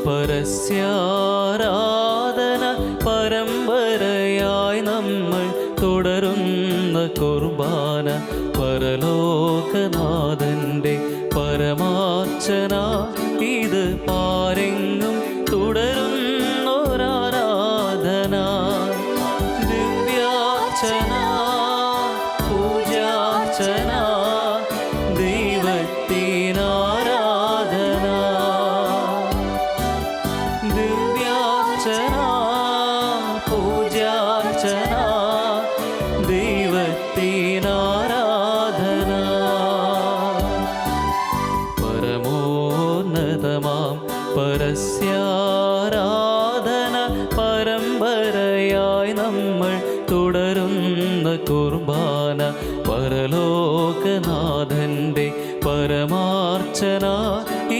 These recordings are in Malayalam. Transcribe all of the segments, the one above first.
പരസ്യാരാധന പരമ്പരയായി നമ്മൾ തുടരുന്ന കുർബാന പരലോകനാഥൻ്റെ പരമാർച്ചന ഇത് പാരെങ്ങും തുടരുന്നൊരാരാധന ദിവ്യാർച്ചന പൂജാർച്ചന ദൈവത്തിനാരാധന ദിവ്യാർച്ചന പൂജാർച്ചന ദൈവത്തിനാരാധന പരമോന്നതമാം പരസ്യാരാധന പരമ്പരയായി നമ്മൾ തുടരുന്ന കുർബാന പരലോകനാഥൻ്റെ പരമാർച്ചന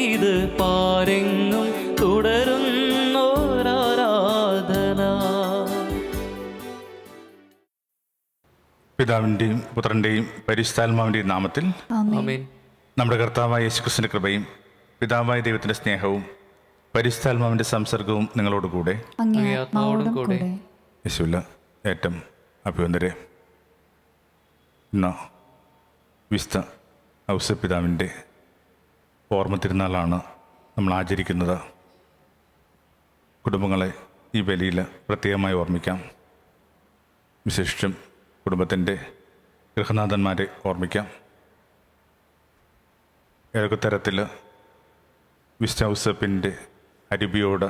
ഇത് പാരെങ്ങും തുടരുന്നൊരാരാധന. പിതാവിൻ്റെയും പുത്രൻ്റെയും പരിശുദ്ധാത്മാവിൻ്റെയും നാമത്തിൽ ആമേൻ. നമ്മുടെ കർത്താവായ യേശുക്രിസ്തുവിൻ്റെ കൃപയും പിതാവായ ദൈവത്തിൻ്റെ സ്നേഹവും പരിശുദ്ധാത്മാവിൻ്റെ സംസർഗവും നിങ്ങളോടുകൂടെ അങ്ങേ ആത്മാവോടും കൂടെ. യേശുവിൽ ഏറ്റവും അഭിവന്ദരെ, ഇന്ന് വിശുദ്ധ ഔസേപ്പിതാവിൻ്റെ ഓർമ്മ തിരുനാളാണ് നമ്മൾ ആചരിക്കുന്നത്. കുടുംബങ്ങളെ ഈ ബലിയിൽ പ്രത്യേകമായി ഓർമ്മിക്കാം. വിശേഷിച്ചും കുടുംബത്തിൻ്റെ ഗൃഹനാഥന്മാരെ ഓർമ്മിക്കാം. ഏതൊക്കെ തരത്തിൽ വിശുദ്ധ ഔസേപ്പിൻ്റെ അരുവിയോട്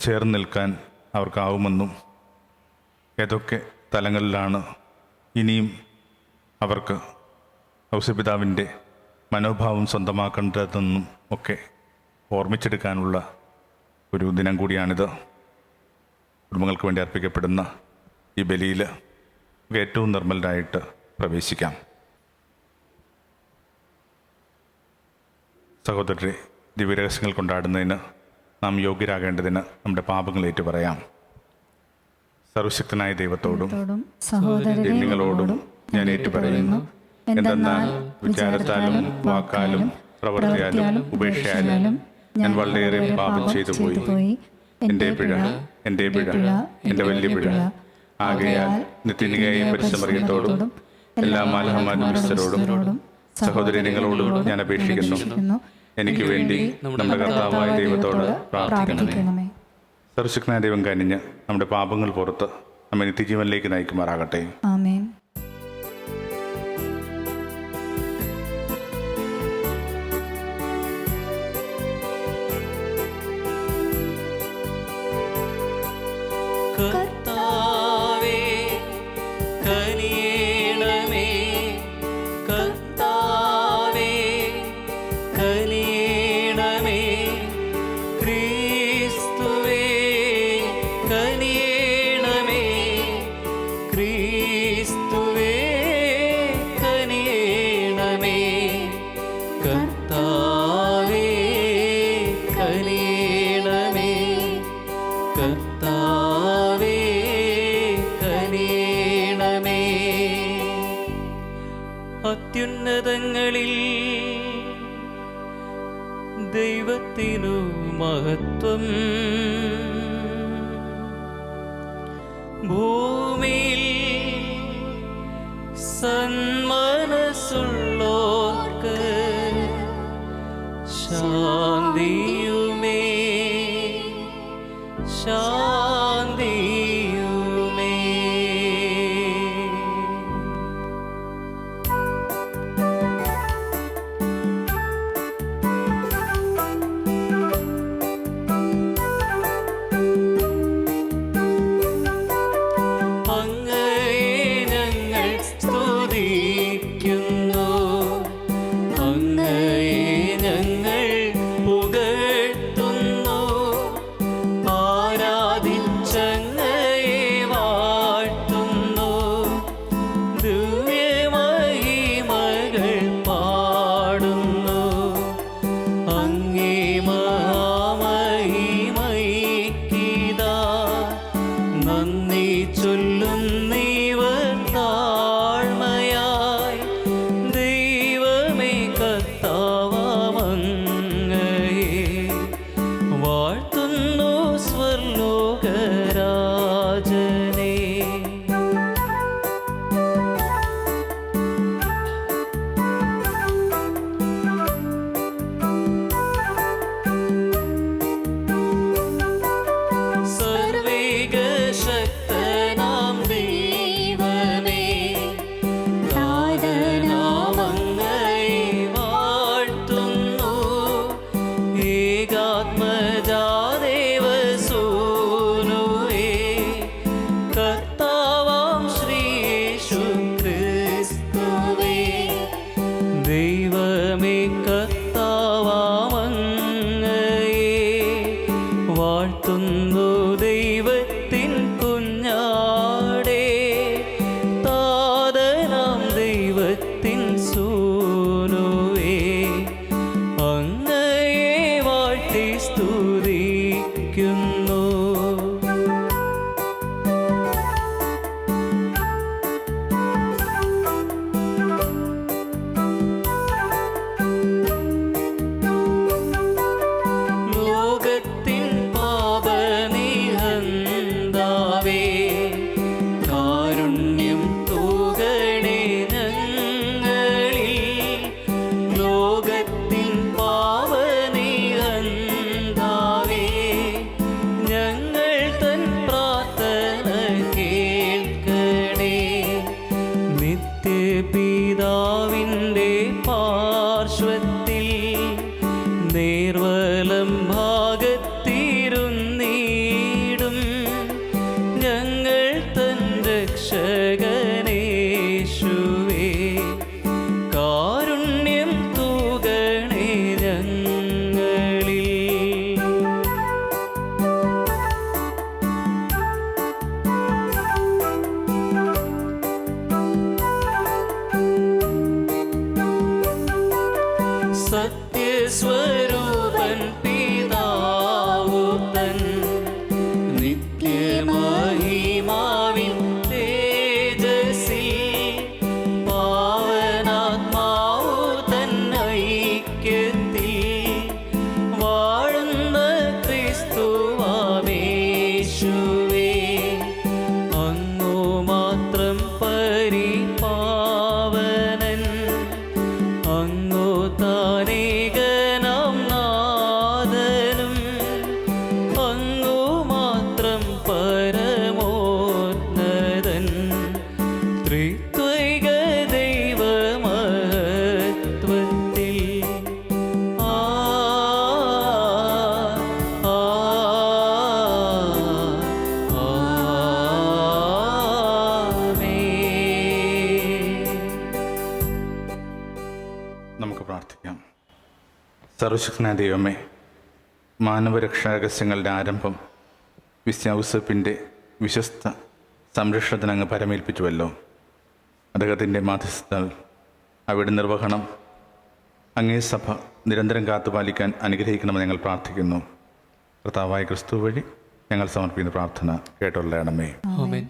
ചേർന്ന് നിൽക്കാൻ അവർക്കാവുമെന്നും ഏതൊക്കെ തലങ്ങളിലാണ് ഇനിയും അവർക്ക് ഔസേപ്പിതാവിൻ്റെ മനോഭാവം സ്വന്തമാക്കേണ്ടതെന്നും ഒക്കെ ഓർമ്മിച്ചെടുക്കാനുള്ള ഒരു ദിനം കൂടിയാണിത്. കുടുംബങ്ങൾക്ക് വേണ്ടി അർപ്പിക്കപ്പെടുന്ന ഈ ബലിയിൽ ഏറ്റവും നിർമ്മലരായിട്ട് പ്രവേശിക്കാം. സഹോദരരെ, ദിവ്യരഹസ്യങ്ങൾ കൊണ്ടാടുന്നതിന് നാം യോഗ്യരാകേണ്ടതിന് നമ്മുടെ പാപങ്ങൾ ഏറ്റുപറയാം. സർവശക്തനായ ദൈവത്തോടും നിങ്ങളോടും ഞാൻ ഏറ്റുപറയുന്നു. എന്തെന്നാൽ വിചാരത്താലും വാക്കാലും പ്രവൃത്തിയാലും ഉപേക്ഷയാലും ഞാൻ വളരെയേറെ പാപം ചെയ്തു പോയി. എൻ്റെ പിഴ എൻ്റെ വലിയ പിഴ. ആകയാൽ നിത്യനികയായ പരിശുദ്ധമറിയത്തോടും എല്ലാ മാലാഖമാരും വിശുദ്ധരോടും സഹോദരി നിങ്ങളോടും ഞാൻ അപേക്ഷിക്കുന്നു, എനിക്ക് വേണ്ടി നമ്മുടെ കർത്താവായ ദൈവത്തോട് പ്രാർത്ഥിക്കണമേ. സർവശക്തനായ ദൈവം കനിഞ്ഞ് നമ്മുടെ പാപങ്ങൾ പുറത്ത് നമ്മെ നിത്യജീവനിലേക്ക് നയിക്കുമാറാകട്ടെ. ആമേൻ. കർത്താവേ കനിയണമേ, കർത്താവേ കനിയണമേ, ക്രിസ്തുവേ കനിയണമേ, ക്രിസ്തുവേ കനിയണമേ, കർത്താവേ കനിയണമേ, കർത്താവേ കനിയണമേ. അത്യുന്നതങ്ങളിൽ ദൈവത്തിനു മഹത്വം, ഭൂമിയിൽ സന്മനസ്സുള്ളോർക്ക് ശാന്തിയുമേ ശാന്തിയുമേ. അങ്ങയെ ഞങ്ങൾ സ്തുതിക്കുന്നു, അങ്ങയെ ഞങ്ങൾ വാഴ്ത്തുന്നു ദൈവത്തിൻ കുഞ്ഞാടേ, താതനാം ദൈവത്തിൻ സൂനുവേ, അങ്ങയെ വാഴ്ത്തി സ്തുതിക്കുന്നു. ലോകത്തിൻ പാപനിഹന്താവേ, കാരുണ്യം തൂകണേ ഞങ്ങളിൽ. ലോകത്തിൻ പാപനിഹന്താവേ, ഞങ്ങൾ തൻ പ്രാർത്ഥന കേൾക്കണേ. നിത്യപിതാവിൻ്റെ പാർശ്വത്തിൽ നേർവലം ഭാഗത്തിരുന്നീടും ഞങ്ങൾ തൻ രക്ഷകനേശുവേ, കാരുണ്യം തൂകണേ ഞങ്ങളിൽ. സത്യസ്വരൂപൻ പിതാവു തൻ നിത്യമഹിമാവിൻ തേജസ്സിൽ, പാവനാത്മാവു തൻ ഐക്യത്തിൽ വാഴുന്ന ക്രിസ്തുവാമേശുവേ, അങ്ങു മാത്രം പരിപാവനൻ, അങ്ങു താനേകനാം നാഥനും, അങ്ങു മാത്രം പരമോന്നതൻ, ത്രിത്വൈക ദൈവമഹത്വത്തിൽ. നമുക്ക് പ്രാർത്ഥിക്കാം. സർവശക്തനായ ദൈവമേ, മാനവരക്ഷാരഹസ്യങ്ങളുടെ ആരംഭം വിശ്വാസപ്പിൻ്റെ വിശ്വസ്ത സംരക്ഷണത്തിന് അങ്ങ് പരമേൽപ്പിച്ചുവല്ലോ. അദ്ദേഹത്തിൻ്റെ മാധ്യസ്ഥ അവിടെ നിർവഹണം അങ്ങേ സഭ നിരന്തരം കാത്തുപാലിക്കാൻ അനുഗ്രഹിക്കണമെന്ന് ഞങ്ങൾ പ്രാർത്ഥിക്കുന്നു. കർത്താവായ ക്രിസ്തു വഴി ഞങ്ങൾ സമർപ്പിക്കുന്ന പ്രാർത്ഥന കേട്ടുള്ളണമേ. ആമേൻ.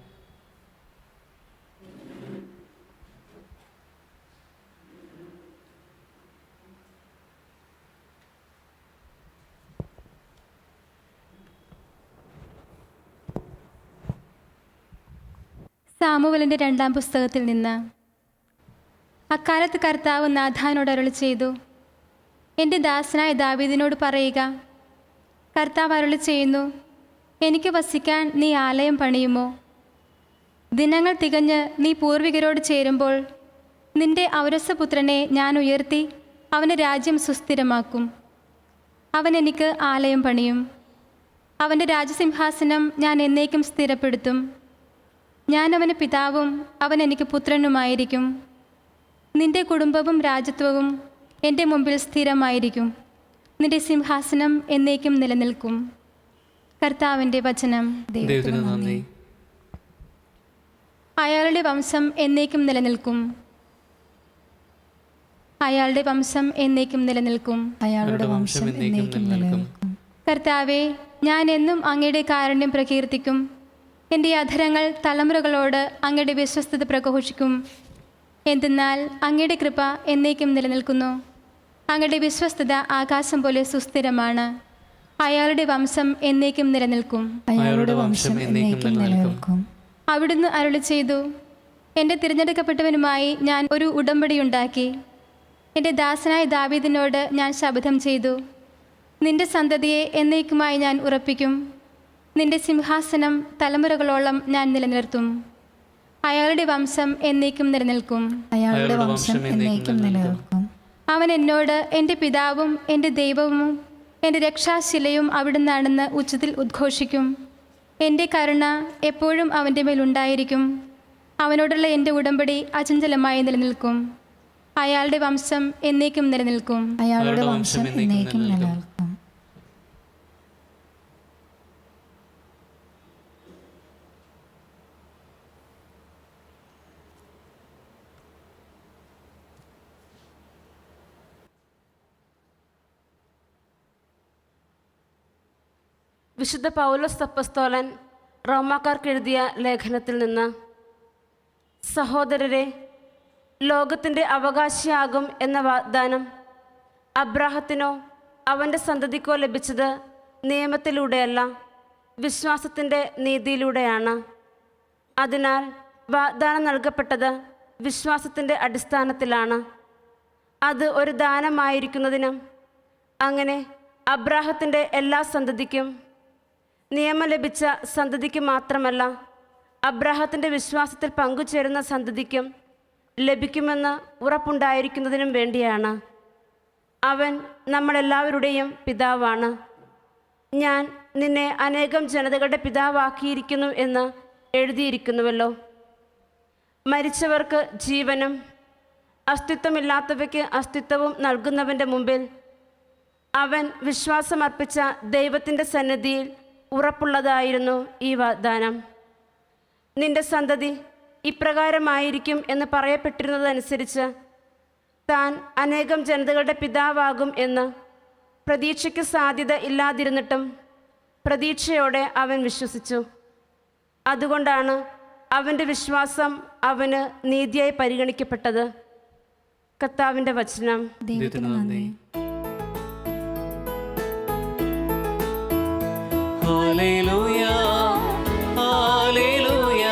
സാമുവേലിൻ്റെ 2-ാം പുസ്തകത്തിൽ നിന്ന്. അക്കാലത്ത് കർത്താവ് നാഥാനോട് അരുളി ചെയ്തു, എൻ്റെ ദാസനായ ദാവീദിനോട് പറയുക, കർത്താവ് അരുളി ചെയ്യുന്നു, എനിക്ക് വസിക്കാൻ നീ ആലയം പണിയുമോ? ദിനങ്ങൾ തികഞ്ഞ് നീ പൂർവികരോട് ചേരുമ്പോൾ നിന്റെ ഔരസപുത്രനെ ഞാൻ ഉയർത്തി അവൻ്റെ രാജ്യം സുസ്ഥിരമാക്കും. അവൻ എനിക്ക് ആലയം പണിയും. അവൻ്റെ രാജസിംഹാസനം ഞാൻ എന്നേക്കും സ്ഥിരപ്പെടുത്തും. ഞാൻ അവന് പിതാവും അവൻ എനിക്ക് പുത്രനുമായിരിക്കും. നിന്റെ കുടുംബവും രാജ്യത്വവും എൻ്റെ മുമ്പിൽ സ്ഥിരമായിരിക്കും. നിന്റെ സിംഹാസനം എന്നേക്കും നിലനിൽക്കും. കർത്താവിൻ്റെ വചനം. ദൈവത്തിന് നന്ദി. അയാളുടെ വംശം എന്നേക്കും നിലനിൽക്കും. അയാളുടെ വംശം എന്നേക്കും നിലനിൽക്കും. അയാളുടെ വംശം എന്നേക്കും നിലനിൽക്കും. കർത്താവേ, ഞാൻ എന്നും അങ്ങയുടെ കാരുണ്യം പ്രകീർത്തിക്കും. എൻ്റെ അധരങ്ങൾ തലമുറകളോട് അങ്ങയുടെ വിശ്വസ്തത പ്രഘോഷിക്കും. എന്തെന്നാൽ അങ്ങയുടെ കൃപ എന്നേക്കും നിലനിൽക്കുന്നു. അങ്ങയുടെ വിശ്വസ്തത ആകാശം പോലെ സുസ്ഥിരമാണ്. അയാളുടെ വംശം എന്നേക്കും നിലനിൽക്കും. അയാളുടെ വംശം എന്നേക്കും നിലനിൽക്കും. അവിടുന്ന് അരുളി ചെയ്തു, എൻ്റെ തിരഞ്ഞെടുക്കപ്പെട്ടവനുമായി ഞാൻ ഒരു ഉടമ്പടിയുണ്ടാക്കി. എൻ്റെ ദാസനായ ദാവീദിനോട് ഞാൻ ശപഥം ചെയ്തു, നിന്റെ സന്തതിയെ എന്നേക്കുമായി ഞാൻ ഉറപ്പിക്കും. നിന്റെ സിംഹാസനം തലമുറകളോളം ഞാൻ നിലനിർത്തും. അയാളുടെ വംശം എന്നേക്കും നിലനിൽക്കും. അയാളുടെ വംശം എന്നേക്കും നിലനിൽക്കും. അവൻ എന്നോട്, എൻ്റെ പിതാവും എൻ്റെ ദൈവവും എൻ്റെ രക്ഷാശിലയും അവിടുന്നാണെന്ന് ഉച്ചത്തിൽ ഉദ്ഘോഷിക്കും. എൻ്റെ കരുണ എപ്പോഴും അവൻ്റെ മേലുണ്ടായിരിക്കും. അവനോടുള്ള എൻ്റെ ഉടമ്പടി അചഞ്ചലമായി നിലനിൽക്കും. അയാളുടെ വംശം എന്നേക്കും നിലനിൽക്കും. അയാളുടെ വംശം എന്നേക്കും നിലനിൽക്കും. വിശുദ്ധ പൗലോസ് അപ്പോസ്തലൻ റോമാക്കാർക്ക് എഴുതിയ ലേഖനത്തിൽ നിന്ന്. സഹോദരരെ, ലോകത്തിൻ്റെ അവകാശിയാകും എന്ന വാഗ്ദാനം അബ്രാഹത്തിനോ അവൻ്റെ സന്തതിക്കോ ലഭിച്ചത് നിയമത്തിലൂടെയല്ല, വിശ്വാസത്തിൻ്റെ നീതിയിലൂടെയാണ്. അതിനാൽ വാഗ്ദാനം നൽകപ്പെട്ടത് വിശ്വാസത്തിൻ്റെ അടിസ്ഥാനത്തിലാണ്. അത് ഒരു ദാനമായിരിക്കുന്നതിനും അങ്ങനെ അബ്രാഹത്തിൻ്റെ എല്ലാ സന്തതിക്കും, നിയമം ലഭിച്ച സന്തതിക്ക് മാത്രമല്ല, അബ്രാഹത്തിൻ്റെ വിശ്വാസത്തിൽ പങ്കുചേരുന്ന സന്തതിക്കും ലഭിക്കുമെന്ന് ഉറപ്പുണ്ടായിരിക്കുന്നതിനും വേണ്ടിയാണ്. അവൻ നമ്മളെല്ലാവരുടെയും പിതാവാണ്. ഞാൻ നിന്നെ അനേകം ജനതകളുടെ പിതാവാക്കിയിരിക്കുന്നു എന്ന് എഴുതിയിരിക്കുന്നുവല്ലോ. മരിച്ചവർക്ക് ജീവനും അസ്തിത്വമില്ലാത്തവയ്ക്ക് അസ്തിത്വവും നൽകുന്നവൻ്റെ മുമ്പിൽ അവൻ വിശ്വാസമർപ്പിച്ച ദൈവത്തിൻ്റെ സന്നിധിയിൽ ഉറപ്പുള്ളതായിരുന്നു ഈ വാഗ്ദാനം. നിന്റെ സന്തതി ഇപ്രകാരമായിരിക്കും എന്ന് പറയപ്പെട്ടിരുന്നതനുസരിച്ച് താൻ അനേകം ജനതകളുടെ പിതാവാകും എന്ന് പ്രതീക്ഷയ്ക്ക് സാധ്യത ഇല്ലാതിരുന്നിട്ടും പ്രതീക്ഷയോടെ അവൻ വിശ്വസിച്ചു. അതുകൊണ്ടാണ് അവൻ്റെ വിശ്വാസം അവന് നീതിയായി പരിഗണിക്കപ്പെട്ടത്. കർത്താവിൻ്റെ വചനം. ദൈവത്തിന് നന്ദി. Hallelujah, hallelujah,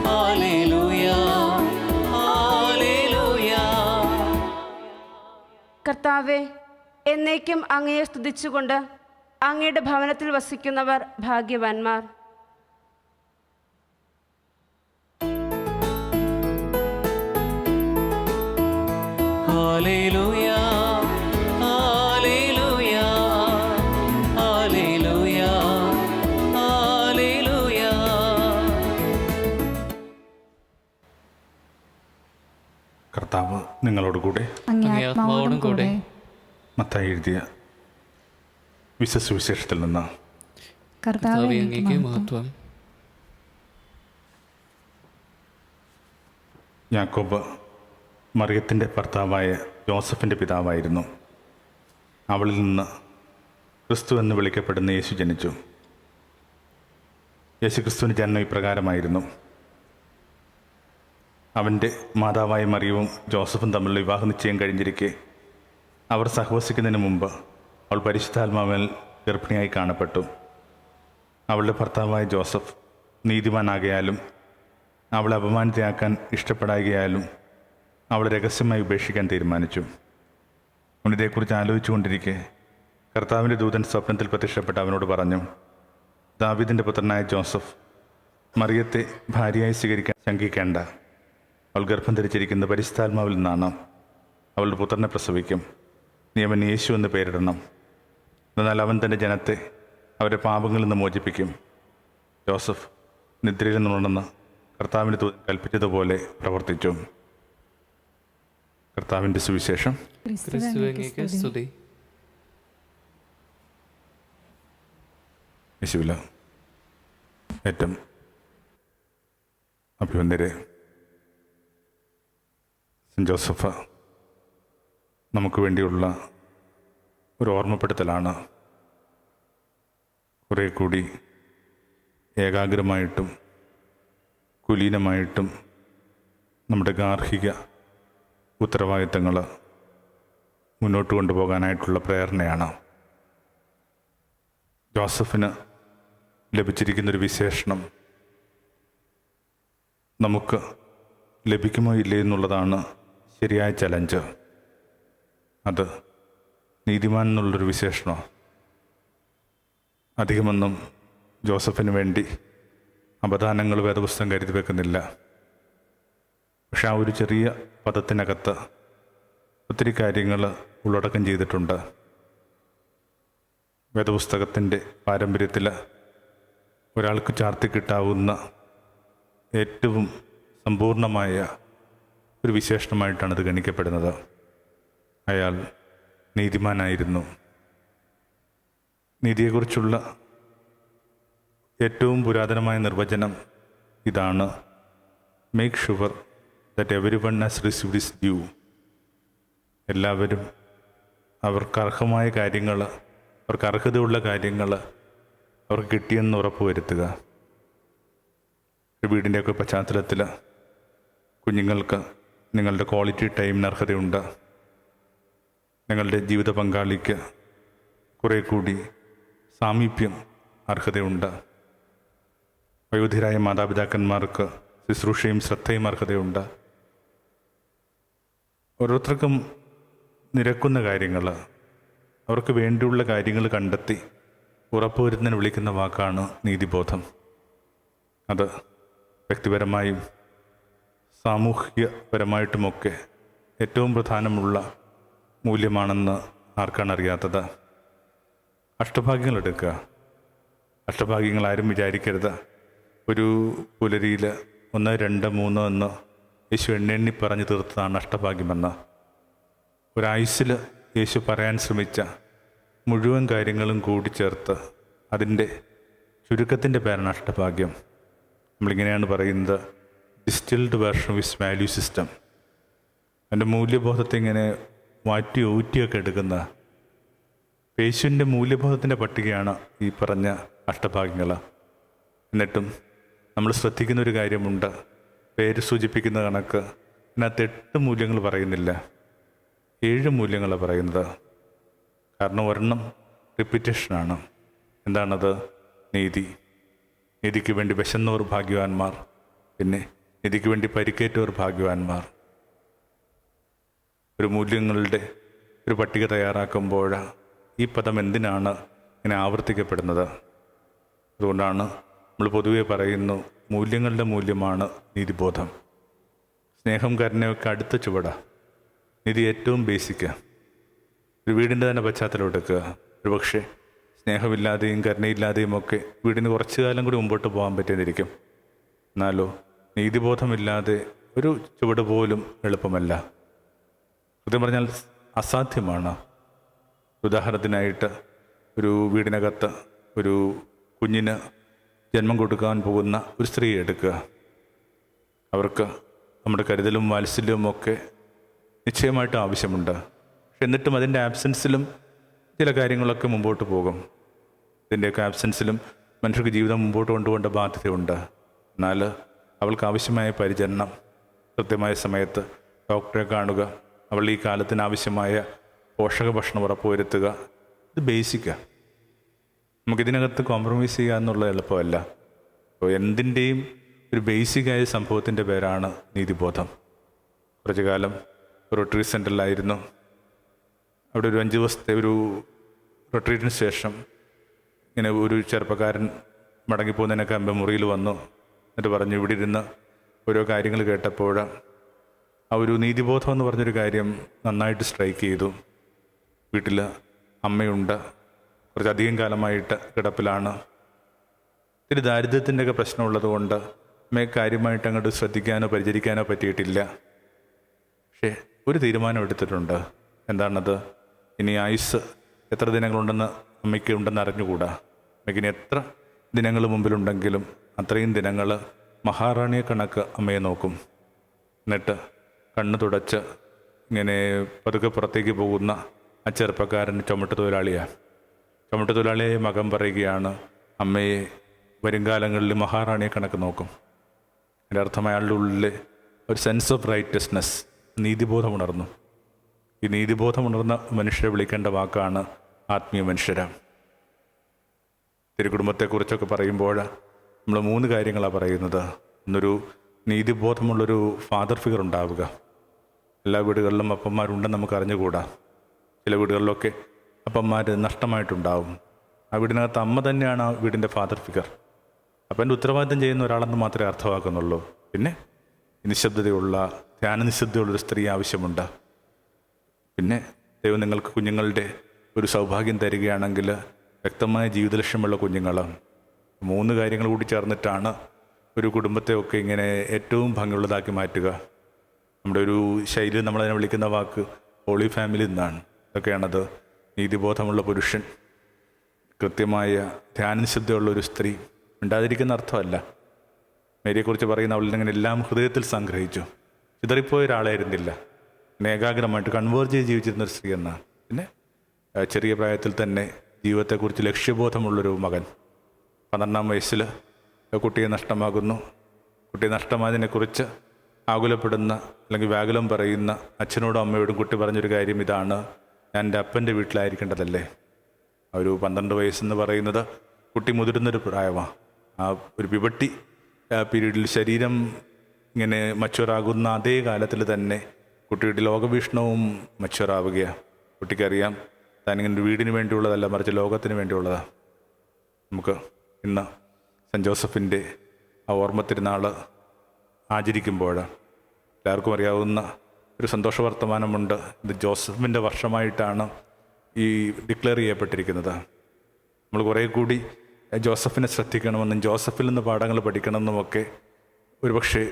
hallelujah, hallelujah. കർത്താവെ, എന്നേക്കും അങ്ങയെ സ്തുതിച്ചുകൊണ്ട് അങ്ങയുടെ ഭവനത്തിൽ വസിക്കുന്നവർ ഭാഗ്യവാന്മാർ. Hallelujah, hallelujah, hallelujah, hallelujah. കർത്താവ് നിങ്ങളോട് കൂടെ. അങ്ങേ അങ്ങേ ആത്മാവോടും കൂടെ. മത്തായി എഴുതിയ വിശുവിശേഷത്തിൽ നിന്ന്. കർത്താവേ, കർത്താവേ, അങ്ങേക്ക് അങ്ങേക്ക് മഹത്വം. മഹത്വം. യാക്കോബ് മറിയത്തിൻ്റെ ഭർത്താവായ ജോസഫിൻ്റെ പിതാവായിരുന്നു. അവളിൽ നിന്ന് ക്രിസ്തു എന്ന് വിളിക്കപ്പെടുന്ന യേശു ജനിച്ചു. യേശുക്രിസ്തുവിൻ്റെ ജനനം ഇപ്രകാരമായിരുന്നു. അവൻ്റെ മാതാവായ മറിയവും ജോസഫും തമ്മിലുള്ള വിവാഹ നിശ്ചയം കഴിഞ്ഞിരിക്കെ അവർ സഹവസിക്കുന്നതിന് മുമ്പ് അവൾ പരിശുദ്ധാത്മാവിൽ ഗർഭിണിയായി കാണപ്പെട്ടു. അവളുടെ ഭർത്താവായ ജോസഫ് നീതിമാനാകയാലും അവളെ അപമാനിതയാക്കാൻ ഇഷ്ടപ്പെടാകയാലും അവളെ രഹസ്യമായി ഉപേക്ഷിക്കാൻ തീരുമാനിച്ചു. ഇതേക്കുറിച്ച് ആലോചിച്ചുകൊണ്ടിരിക്കെ കർത്താവിൻ്റെ ദൂതൻ സ്വപ്നത്തിൽ പ്രത്യക്ഷപ്പെട്ട് അവനോട് പറഞ്ഞു, ദാവീദിൻ്റെ പുത്രനായ ജോസഫ്, മറിയത്തെ ഭാര്യയായി സ്വീകരിക്കാൻ ശങ്കിക്കേണ്ട. അവൾ ഗർഭം ധരിച്ചിരിക്കുന്ന പരിശുദ്ധാത്മാവിൽ നിന്നാണ്. അവളുടെ പുത്രനെ പ്രസവിക്കും. നീ അവൻ യേശു എന്ന് പേരിടണം. എന്നാൽ അവൻ തൻ്റെ ജനത്തെ അവരുടെ പാപങ്ങളിൽ നിന്ന് മോചിപ്പിക്കും. ജോസഫ് നിദ്രയിൽ നിന്നുണ്ടെന്ന് കർത്താവിൻ്റെ ദൂതൻ കൽപ്പിച്ചതുപോലെ പ്രവർത്തിച്ചു. കർത്താവിൻ്റെ സുവിശേഷം. ക്രിസ്തു അങ്ങേക്ക് സ്തുതി. യേശുവില ഏറ്റവും അഭിവന്ദരെ, സെൻറ്റ് ജോസഫ് നമുക്ക് വേണ്ടിയുള്ള ഒരു ഓർമ്മപ്പെടുത്തലാണ്. കുറേ കൂടി ഏകാഗ്രമായിട്ടും കുലീനമായിട്ടും നമ്മുടെ ഗാർഹിക ഉത്തരവാദിത്തങ്ങൾ മുന്നോട്ട് കൊണ്ടുപോകാനായിട്ടുള്ള പ്രേരണയാണ്. ജോസഫിന് ലഭിച്ചിരിക്കുന്നൊരു വിശേഷണം നമുക്ക് ലഭിക്കുമോ ഇല്ലേ എന്നുള്ളതാണ് ശരിയായ ചലഞ്ച്. അത് നീതിമാൻ എന്നുള്ളൊരു വിശേഷണം. അധികമൊന്നും ജോസഫിന് വേണ്ടി അപദാനങ്ങൾ വേദപുസ്തകം കരുതി വെക്കുന്നില്ല. പക്ഷെ ആ ഒരു ചെറിയ പദത്തിനകത്ത് ഒത്തിരി കാര്യങ്ങൾ ഉള്ളടക്കം ചെയ്തിട്ടുണ്ട്. വേദപുസ്തകത്തിൻ്റെ പാരമ്പര്യത്തിൽ ഒരാൾക്ക് ചാർത്തിക്കിട്ടാവുന്ന ഏറ്റവും സമ്പൂർണമായ ഒരു വിശേഷണമായിട്ടാണ് ഇത് ഗണിക്കപ്പെടുന്നത്. അയാൾ നീതിമാനായിരുന്നു. നീതിയെക്കുറിച്ചുള്ള ഏറ്റവും പുരാതനമായ നിർവചനം ഇതാണ്: make sure that every one has received his due. എല്ലാവരും അവർക്ക് അർഹമായ കാര്യങ്ങൾ, അവർക്ക് അർഹതയുള്ള കാര്യങ്ങൾ അവർക്ക് കിട്ടിയെന്ന് ഉറപ്പ് വരുത്തുക. ഒരു വീടിൻ്റെയൊക്കെ പശ്ചാത്തലത്തിൽ കുഞ്ഞുങ്ങൾക്ക് നിങ്ങളുടെ ക്വാളിറ്റി ടൈമിന് അർഹതയുണ്ട്. നിങ്ങളുടെ ജീവിത പങ്കാളിക്ക് കുറേ കൂടി സാമീപ്യം അർഹതയുണ്ട്. വയോധികരായ മാതാപിതാക്കന്മാർക്ക് ശുശ്രൂഷയും ശ്രദ്ധയും അർഹതയുണ്ട്. ഓരോരുത്തർക്കും നിരക്കുന്ന കാര്യങ്ങൾ, അവർക്ക് വേണ്ടിയുള്ള കാര്യങ്ങൾ കണ്ടെത്തി ഉറപ്പുവരുന്നതിന് വിളിക്കുന്ന വാക്കാണ് നീതിബോധം. അത് വ്യക്തിപരമായും സാമൂഹ്യപരമായിട്ടുമൊക്കെ ഏറ്റവും പ്രധാനമുള്ള മൂല്യമാണെന്ന് ആർക്കാണ് അറിയാത്തത്? അഷ്ടഭാഗ്യങ്ങൾ എടുക്കുക. അഷ്ടഭാഗ്യങ്ങൾ ആരും വിചാരിക്കരുത് ഒരു പുലരിയിൽ 1, 2, 3 എന്ന് യേശു എണ്ണി പറഞ്ഞു തീർത്തതാണ് അഷ്ടഭാഗ്യമെന്ന്. ഒരായുസ്സിൽ യേശു പറയാൻ ശ്രമിച്ച മുഴുവൻ കാര്യങ്ങളും കൂടി ചേർത്ത് അതിൻ്റെ ചുരുക്കത്തിൻ്റെ പേരാണ് അഷ്ടഭാഗ്യം. നമ്മളിങ്ങനെയാണ് പറയുന്നത്, distilled version of his value system. എൻ്റെ മൂല്യബോധത്തെ ഇങ്ങനെ മാറ്റി ഊറ്റിയൊക്കെ എടുക്കുന്ന യേശുവിൻ്റെ മൂല്യബോധത്തിൻ്റെ പട്ടികയാണ് ഈ പറഞ്ഞ അഷ്ടഭാഗ്യങ്ങൾ. എന്നിട്ടും നമ്മൾ ശ്രദ്ധിക്കുന്ന ഒരു കാര്യമുണ്ട്. പേര് സൂചിപ്പിക്കുന്ന കണക്ക് ഇതിനകത്ത് 8 മൂല്യങ്ങൾ പറയുന്നില്ല, 7 മൂല്യങ്ങളാണ് പറയുന്നത്. കാരണം ഒരെണ്ണം റിപ്പീറ്റേഷനാണ്. എന്താണത്? നീതി. നീതിക്ക് വേണ്ടി വിശന്നവർ ഭാഗ്യവാന്മാർ, പിന്നെ നീതിക്ക് വേണ്ടി പരിക്കേറ്റവർ ഭാഗ്യവാന്മാർ. ഒരു മൂല്യങ്ങളുടെ ഒരു പട്ടിക തയ്യാറാക്കുമ്പോൾ ഈ പദം എന്തിനാണ് ഇങ്ങനെ ആവർത്തിക്കപ്പെടുന്നത്? അതുകൊണ്ടാണ് നമ്മൾ പൊതുവെ പറയുന്നു, മൂല്യങ്ങളുടെ മൂല്യമാണ് നീതിബോധം. സ്നേഹം കരുണയൊക്കെ അടുത്ത ചുവടാ. നീതി ഏറ്റവും ബേസിക്കാണ്. ഒരു വീടിൻ്റെ തന്നെ പശ്ചാത്തലം എടുക്കുക. ഒരു പക്ഷേ സ്നേഹമില്ലാതെയും കരുണയില്ലാതെയും ഒക്കെ വീടിന് കുറച്ചു കാലം കൂടി മുമ്പോട്ട് പോകാൻ പറ്റിയെന്നിരിക്കും. എന്നാലോ നീതിബോധമില്ലാതെ ഒരു ചുവട് പോലും എളുപ്പമല്ല. സത്യം പറഞ്ഞാൽ അസാധ്യമാണ്. ഉദാഹരണത്തിനായിട്ട് ഒരു വീടിനകത്ത് ഒരു കുഞ്ഞിന് ജന്മം കൊടുക്കാൻ പോകുന്ന ഒരു സ്ത്രീയെ എടുക്കുക. അവർക്ക് നമ്മുടെ കരുതലും വാത്സല്യവും ഒക്കെ നിശ്ചയമായിട്ട് ആവശ്യമുണ്ട്. പക്ഷെ എന്നിട്ടും അതിൻ്റെ ആബ്സെൻസിലും ചില കാര്യങ്ങളൊക്കെ മുമ്പോട്ട് പോകും. ഇതിൻ്റെയൊക്കെ ആബ്സെൻസിലും മനുഷ്യർക്ക് ജീവിതം മുമ്പോട്ട് കൊണ്ടുപോകേണ്ട ബാധ്യതയുണ്ട്. എന്നാൽ അവൾക്ക് ആവശ്യമായ പരിചരണം, കൃത്യമായ സമയത്ത് ഡോക്ടറെ കാണുക, അവൾ ഈ കാലത്തിന് ആവശ്യമായ പോഷക ഭക്ഷണം ഉറപ്പുവരുത്തുക, ഇത് ബേസിക്കാണ്. നമുക്കിതിനകത്ത് കോംപ്രമൈസ് ചെയ്യുക എന്നുള്ളത് എളുപ്പമല്ല. അപ്പോൾ എന്തിൻ്റെയും ഒരു ബേസിക്കായ സംഭവത്തിൻ്റെ പേരാണ് നീതിബോധം. കുറച്ചു കാലം റിട്രീറ്റ് സെൻ്ററിലായിരുന്നു. അവിടെ ഒരു 5 ദിവസത്തെ ഒരു റിട്രീറ്റിന് ശേഷം ഇങ്ങനെ ഒരു ചെറുപ്പക്കാരൻ മടങ്ങിപ്പോകുന്നതിനൊക്കെ അമ്പ മുറിയിൽ വന്നു. എന്നിട്ട് പറഞ്ഞു, ഇവിടെ ഇരുന്ന് ഓരോ കാര്യങ്ങൾ കേട്ടപ്പോൾ ആ ഒരു നീതിബോധം എന്ന് പറഞ്ഞൊരു കാര്യം നന്നായിട്ട് സ്ട്രൈക്ക് ചെയ്തു. വീട്ടിൽ അമ്മയുണ്ട്, കുറച്ചധികം കാലമായിട്ട് കിടപ്പിലാണ്. ഇത്തിരി ദാരിദ്ര്യത്തിൻ്റെയൊക്കെ പ്രശ്നമുള്ളത് കൊണ്ട് അമ്മയെ കാര്യമായിട്ട് അങ്ങോട്ട് ശ്രദ്ധിക്കാനോ പരിചരിക്കാനോ പറ്റിയിട്ടില്ല. പക്ഷേ ഒരു തീരുമാനം എടുത്തിട്ടുണ്ട്. എന്താണത്? ഇനി ആയുസ് എത്ര ദിനങ്ങളുണ്ടെന്ന് അമ്മയ്ക്ക് ഉണ്ടെന്ന് അറിഞ്ഞുകൂടാ. അമ്മയ്ക്ക് ഇനി എത്ര ദിനങ്ങൾ മുമ്പിലുണ്ടെങ്കിലും അത്രയും ദിനങ്ങൾ മഹാറാണിയെ കണക്ക് അമ്മയെ നോക്കും. എന്നിട്ട് കണ്ണ് തുടച്ച് ഇങ്ങനെ പതുക്കെ പുറത്തേക്ക് പോകുന്ന ആ ചെറുപ്പക്കാരൻ ചുമട്ട് തൊഴിലാളിയാണ്. ചുമട്ട് തൊഴിലാളിയായ മകൻ പറയുകയാണ്, അമ്മയെ വരുംകാലങ്ങളിൽ മഹാറാണിയെ കണക്ക് നോക്കും. എൻ്റെ അർത്ഥം അയാളുടെ ഉള്ളിൽ ഒരു സെൻസ് ഓഫ് റൈറ്റസ്നെസ്, നീതിബോധം ഉണർന്നു. ഈ നീതിബോധം ഉണർന്ന മനുഷ്യരെ വിളിക്കേണ്ട വാക്കാണ് ആത്മീയ മനുഷ്യരാണ്. തിരുക്കുടുംബത്തെക്കുറിച്ചൊക്കെ പറയുമ്പോൾ നമ്മൾ 3 കാര്യങ്ങളാണ് പറയുന്നത്. ഒന്നൊരു നീതിബോധമുള്ളൊരു ഫാദർ ഫിഗർ ഉണ്ടാവുക. എല്ലാ വീടുകളിലും അപ്പന്മാരുണ്ടെന്ന് നമുക്ക് അറിഞ്ഞുകൂടാ. ചില വീടുകളിലൊക്കെ അപ്പന്മാർ നഷ്ടമായിട്ടുണ്ടാവും. ആ വീടിനകത്ത് അമ്മ തന്നെയാണ് ആ വീടിൻ്റെ ഫാദർ ഫിഗർ. അപ്പം എൻ്റെ ഉത്തരവാദിത്തം ചെയ്യുന്ന ഒരാളെന്ന് മാത്രമേ അർത്ഥമാക്കുന്നുള്ളൂ. പിന്നെ നിശബ്ദതയുള്ള, ധ്യാനനിശബ്ദതയുള്ളൊരു സ്ത്രീ ആവശ്യമുണ്ട്. പിന്നെ ദൈവം നിങ്ങൾക്ക് കുഞ്ഞുങ്ങളുടെ ഒരു സൗഭാഗ്യം തരികയാണെങ്കിൽ വ്യക്തമായ ജീവിത ലക്ഷ്യമുള്ള കുഞ്ഞുങ്ങളാണ്. 3 കാര്യങ്ങൾ കൂടി ചേർന്നിട്ടാണ് ഒരു കുടുംബത്തെയൊക്കെ ഇങ്ങനെ ഏറ്റവും ഭംഗിയുള്ളതാക്കി മാറ്റുക. നമ്മുടെ ഒരു ശൈലി നമ്മളതിനെ വിളിക്കുന്ന വാക്ക് ഹോളി ഫാമിലി എന്നാണ്. ഇതൊക്കെയാണത്. നീതിബോധമുള്ള പുരുഷൻ, കൃത്യമായ ധ്യാനനിശബ്ദമുള്ളൊരു സ്ത്രീ. ഉണ്ടാതിരിക്കുന്ന അർത്ഥമല്ല. മേരിയെക്കുറിച്ച് പറയുന്ന അവളിൽ അങ്ങനെ എല്ലാം ഹൃദയത്തിൽ സംഗ്രഹിച്ചു. ചിതറിപ്പോയ ഒരാളായിരുന്നില്ല. ഏകാഗ്രമായിട്ട് കൺവേർജ് ചെയ്ത് ജീവിച്ചിരുന്നൊരു സ്ത്രീ എന്നാണ്. പിന്നെ ചെറിയ പ്രായത്തിൽ തന്നെ ജീവിതത്തെക്കുറിച്ച് ലക്ഷ്യബോധമുള്ളൊരു മകൻ. 12-ാം വയസ്സിൽ കുട്ടിയെ നഷ്ടമാകുന്നു. കുട്ടിയെ നഷ്ടമായതിനെക്കുറിച്ച് ആകുലപ്പെടുന്ന അല്ലെങ്കിൽ വ്യാകുലം പറയുന്ന അച്ഛനോടും അമ്മയോടും കുട്ടി പറഞ്ഞൊരു കാര്യം ഇതാണ്: ഞാൻ എൻ്റെ അപ്പൻ്റെ വീട്ടിലായിരിക്കേണ്ടതല്ലേ. ഒരു 12 വയസ്സെന്ന് പറയുന്നത് കുട്ടി മുതിരുന്നൊരു പ്രായമാണ്. ആ ഒരു പ്യൂബർട്ടി പീരീഡിൽ ശരീരം ഇങ്ങനെ മച്ചുവറാകുന്ന അതേ കാലത്തിൽ തന്നെ കുട്ടിയുടെ ലോകവീക്ഷണവും മച്ചുവറാവുകയാണ്. കുട്ടിക്കറിയാം താനിങ്ങനെ ഒരു വീടിന് വേണ്ടിയുള്ളതല്ല, മറിച്ച് ലോകത്തിന് വേണ്ടിയുള്ളതാണ്. നമുക്ക് ഇന്ന് സെൻറ്റ് ജോസഫിൻ്റെ ആ ഓർമ്മ തിരുനാൾ ആചരിക്കുമ്പോൾ എല്ലാവർക്കും അറിയാവുന്ന ഒരു സന്തോഷ വർത്തമാനമുണ്ട്. ഇത് ജോസഫിൻ്റെ വർഷമായിട്ടാണ് ഈ ഡിക്ലെയർ ചെയ്യപ്പെട്ടിരിക്കുന്നത്. നമ്മൾ കുറേ കൂടി ജോസഫിനെ ശ്രദ്ധിക്കണമെന്നും ജോസഫിൽ നിന്ന് പാഠങ്ങൾ പഠിക്കണമെന്നുമൊക്കെ ഒരുപക്ഷെ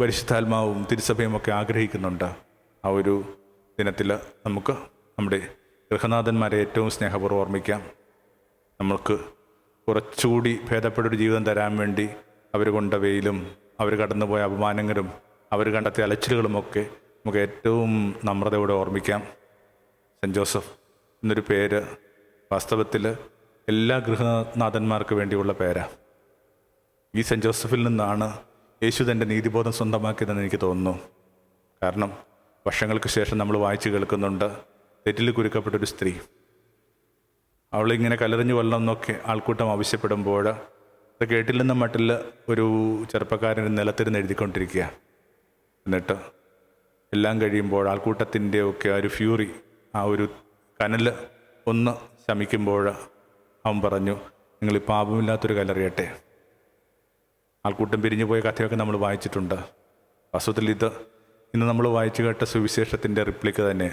പരിശുദ്ധാത്മാവും തിരുസഭയും ഒക്കെ ആഗ്രഹിക്കുന്നുണ്ട്. ആ ഒരു ദിനത്തിൽ നമുക്ക് നമ്മുടെ ഗൃഹനാഥന്മാരെ ഏറ്റവും സ്നേഹപൂർവ്വം ഓർമ്മിക്കാം. നമ്മൾക്ക് കുറച്ചുകൂടി ഭേദപ്പെട്ടൊരു ജീവിതം തരാൻ വേണ്ടി അവർ കൊണ്ട വെയിലും അവർ കടന്നുപോയ അപമാനങ്ങളും അവർ കണ്ടെത്തിയ അലച്ചിലുകളുമൊക്കെ നമുക്ക് ഏറ്റവും നമ്രതയോടെ ഓർമ്മിക്കാം. സെൻറ്റ് ജോസഫ് എന്നൊരു പേര് വാസ്തവത്തിൽ എല്ലാ ഗൃഹനാഥന്മാർക്ക് വേണ്ടിയുള്ള പേരാണ്. ഈ സെൻറ്റ് ജോസഫിൽ നിന്നാണ് യേശു തൻ്റെ നീതിബോധം സ്വന്തമാക്കിയതെന്ന് എനിക്ക് തോന്നുന്നു. കാരണം വർഷങ്ങൾക്ക് ശേഷം നമ്മൾ വായിച്ചു കേൾക്കുന്നുണ്ട്, തെറ്റിൽ കുരുക്കപ്പെട്ടൊരു സ്ത്രീ, അവളിങ്ങനെ കല്ലെറിഞ്ഞു കൊല്ലണമെന്നൊക്കെ ആൾക്കൂട്ടം ആവശ്യപ്പെടുമ്പോൾ അത് കേട്ടില്ലെന്ന മട്ടിൽ ഒരു ചെറുപ്പക്കാരൻ നിലത്തിരുന്ന് എഴുതിക്കൊണ്ടിരിക്കുക. എന്നിട്ട് എല്ലാം കഴിയുമ്പോൾ ആൾക്കൂട്ടത്തിൻ്റെ ഒക്കെ ആ ഒരു ഫ്യൂറി, ആ ഒരു കനൽ ഒന്ന് ശമിക്കുമ്പോൾ അവൻ പറഞ്ഞു, നിങ്ങൾ ഈ പാപമില്ലാത്തൊരു കല്ലെറിയട്ടെ. ആൾക്കൂട്ടം പിരിഞ്ഞു പോയ കഥയൊക്കെ നമ്മൾ വായിച്ചിട്ടുണ്ട്. വാസ്തവത്തിൽ ഇത് ഇന്ന് നമ്മൾ വായിച്ചു കേട്ട സുവിശേഷത്തിൻ്റെ റിപ്ലിക്ക് തന്നെ.